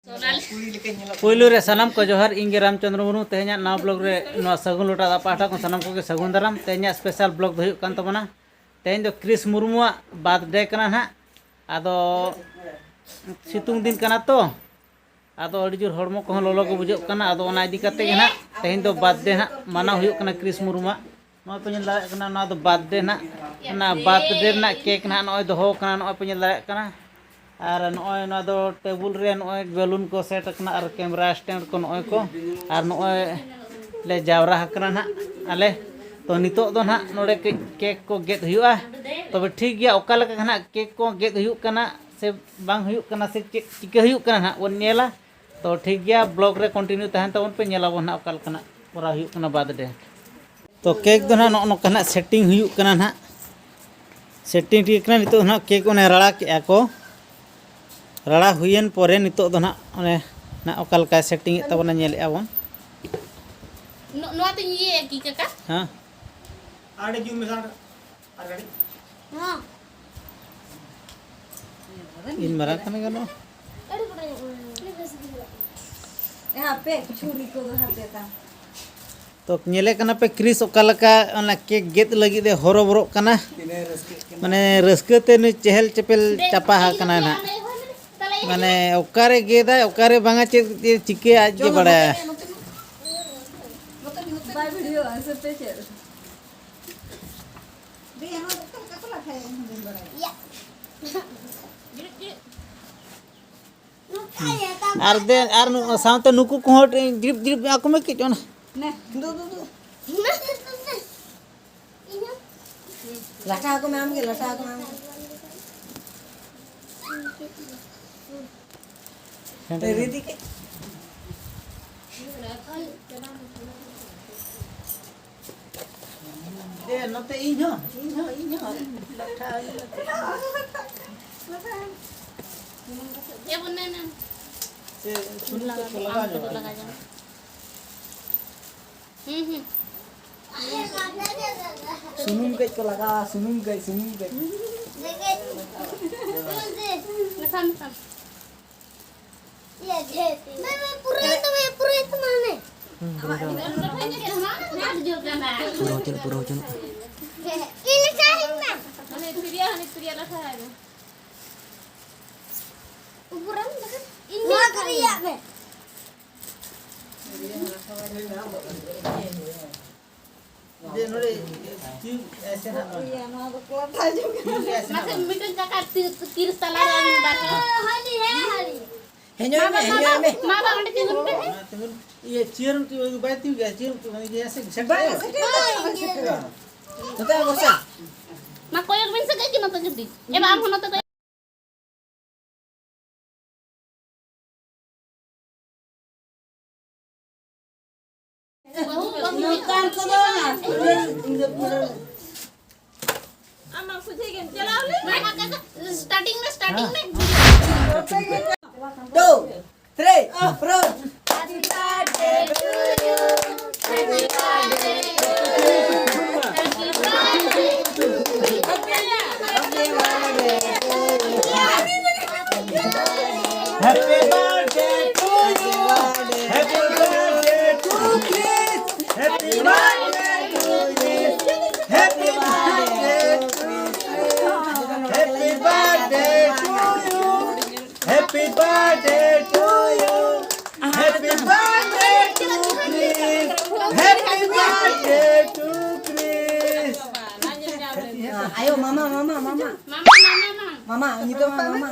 पुलू रे सनम को जोहर इंगे रामचंद्र मुर्मू तेहना नवा ब्लॉग रे सगुन लोटा दा पाठा को सनम को सगुन दाराम तेहना स्पेशल ब्लॉग दो हुयुक कान तबना तेहन दो क्रिस मुर्मुआ बर्थडे कना ना आदो सितुंग दिन कना तो आदो अड़ी जोर हड़मो को लोलो को बुझो कना आदो ओना इदी कते गे ना तेहन दो बर्थडे ना माना हुयुक कना क्रिस मुर्मुआ नो पे ला कना ना दो बर्थडे ना बर्थडे ना केक ना नो दोहो कना नो पे ला कना और नॉय ना दो टेबुल रे नॉय बैलून को सेट कना और कैमरा स्टैंड को नॉय को और नॉय ले जावरा हकना ना आले तो नितो दो ना नोडे केक को गेट हुआ तबे ठीक गया ओका लका ना केक को गेट हुयुक कना से बांग हुयुक कना से चिके हुयुक कना ना वन नेला तो ठीक गया ब्लॉग रे कंटिन्यू तहन तबन पे नेला बन ना ओका लका पूरा हुयुक कना बर्थडे तो केक दो ना नो कना सेटिंग हुयुक कना ना सेटिंग ठीक कना नितो ना केक ओने रड़ा के को रड़ा हुयन परे नितो दो ना ओने ना ओका लका सेटिंग तबना नेले आबन नो तो ये की काका हां आड़े जू में सार आड़े हां इन मरा कने गनो यहां पे छुरी को यहां पे था तो नेले कना पे क्रिस ओका लका ओना केक गेट लगी दे होरोबरो कना माने रस्कते न चहल चपेल चपा हा कना ना माने ओकारे गेदा ओकारे बांगा चे चिके आज के बड़ा बाय वीडियो ऐसे पे शेयर आर दे आर साउते नुकु को ड्रिप ड्रिप आको में किचो ना ने दो लटा को मैम के लटा को मैम रेडी के दे नते इहो लटा ये बनने ना से सुन लगा जा सुनुम के को लगा सुनुम के नसान ये घेती मैं पूरे तो माने पूरा हो ये चाहिए ना हने प्रिया रखा है ऊपर हम इंडिया करिया में दे नोरे क्यों ऐसे ना ये ना तो क्लथा जो मतलब मीटर का तीर तला रहा बात हली हेंजो में मामा अंडे तीर ये चेयर की बात थी क्या चेयर ये ऐसे सेट तो क्या बोलसा मा कोई एक दिन से कहीं ना तो जल्दी ये बात होना तो कान को दो ना अम्मा पूछे के चलाओ ले मामा काका स्टार्टिंग में 2 3 प्रो happy birthday to you happy birthday happy birthday to you happy birthday to Chris happy birthday to you happy birthday to you happy birthday to you happy birthday to Chris happy birthday to Chris आयो मामा ini tuh mama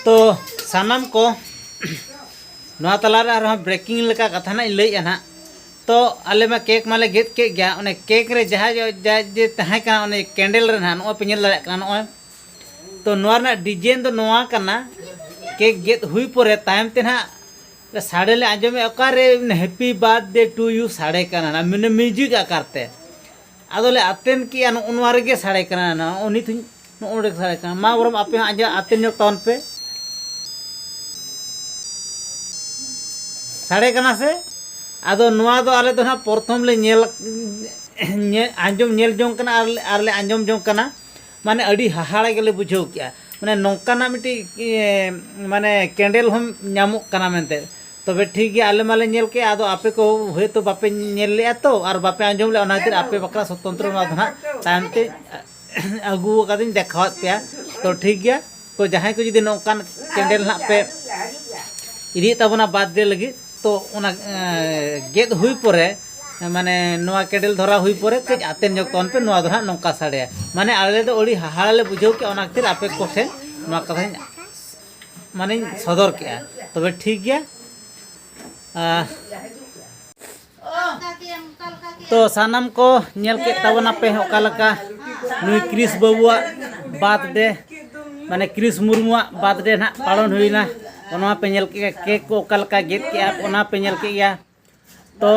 तो सानाम को नवा तलारे आरो breaking लेका कथा ना लई ना तो आले मा केक माले गेट के गया ओने केक रे जहा जे तहां kana ओने कैंडल रे ना नो पे नेल दाड़े kana नो तो नवा ना डिजाइन तो नवा kana केक गेट हुई परे टाइम ते ना साड़े ले आंजमे ओकारे हैप्पी बर्थडे टू यू साड़े kana ना मिने म्यूजिक आकारते आदोले आतेन की अन उनवारे गे साड़े kana ना उनी थु नो साड़े kana मा बरम आपे आंजा आतेन जो टाउन पे साड़े kana से आदो नुआ दो आले तो ना प्रथम ले नेल आंजम नेल जों kana आरले आंजम जों kana माने अड़ी हाहाड़ा गेले बुझाव किया माने नौकाना मिटी माने कैंडल हम नामुक kana मेनते तबे ठीक गया आले माले नेल के आदो आपे को होय तो बापे नेल ले तो और बापे आंजम ले ओना खातिर आपे बकरा स्वतंत्र ना धना तानते अगु कदिन देखावत पे तो ठीक गया तो जहां को जदी नौकान कैंडल ना पे इदी तबना बर्थडे लगी तो उना गेद हुई परे माने नोआ कैंडल धरा हुई परे कज आतेन जो तन पे नोआ धरा नौका साड़े माने आले तो ओडी हाहाड़ा ले बुझाव के ओना खातिर आपे कोठे नोआ कथा माने सदर के तबे ठीक गया तो सानाम को नेल के तबना पे ओकालका नुई क्रिस बाबुआ बर्थडे माने क्रिस मुर्मुआ बर्थडे ना पालन हुईना ओना पे नेल के केक को ओकालका गेट के आप ओना पे नेल के या तो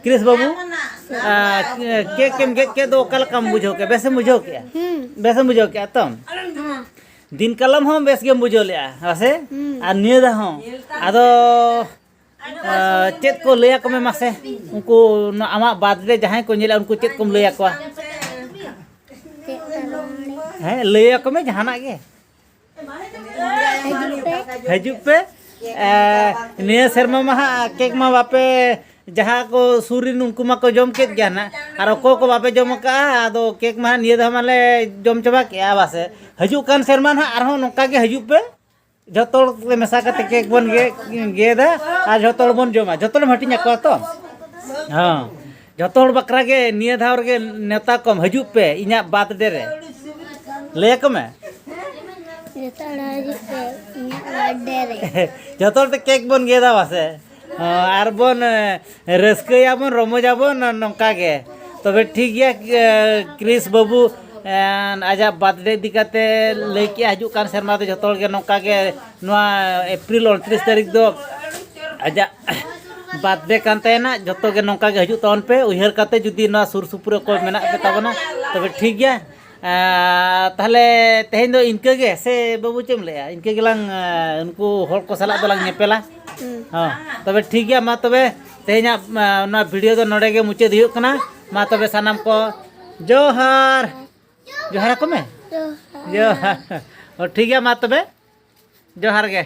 क्रिस बाबू केक केम गेट के दो ओकालका बुझो के वैसे बुझो के तम दिन कलम हम बेस गेम बुझो ले हसे आ नियदा हो आदो चेत को लया को में मासे उनको आमा बर्थडे जहां को नेला उनको चेत को लया को है लया को में जहाना गे हजू पे निया शर्मा मा केक मा बापे जहाँ को सूर्य उनको मा को जम के गया ना और को बापे जम का आदो केक मा निया दा माले जम चबा के बासे हजू कान शर्मा ना आरो नोका के हजू पे जतोड़ के मेसा करते केक बन गेदा और जतोड़ बन जमा जतोड़ हटिया को तो हां जतोड़ बकरा के निया धावर के नेता कम हजू पे इना बर्थडे रे ले को में जतोड़ ते केक बन गेदा वासे और बन रस्कया बन रमजा बन नंका के तबे ठीक गया क्रिस बाबू आजा बर्थडे दिखाते लेके हजू कान शर्मा तो जतोड़ के नौका के नवा अप्रैल 29 तारीख दो आजा बर्थडे कानते ना जतो के नौका के हजू तौन पे उहर काते जुदी ना सुर सुपुर को मेना पे तबना तबे ठीक गया ताहले तेहेन दो इनके गे से बाबू चेम लेया इनके गेलांग उनको होल को सला दलांग नेपेला हां तबे ठीक गया मा तबे तेहेना ना वीडियो दो नोडे गे मुचे दियो कना मा तबे सनाम को जोहार जोहार को में जोहार और ठीक है मा तबे जोहार गे।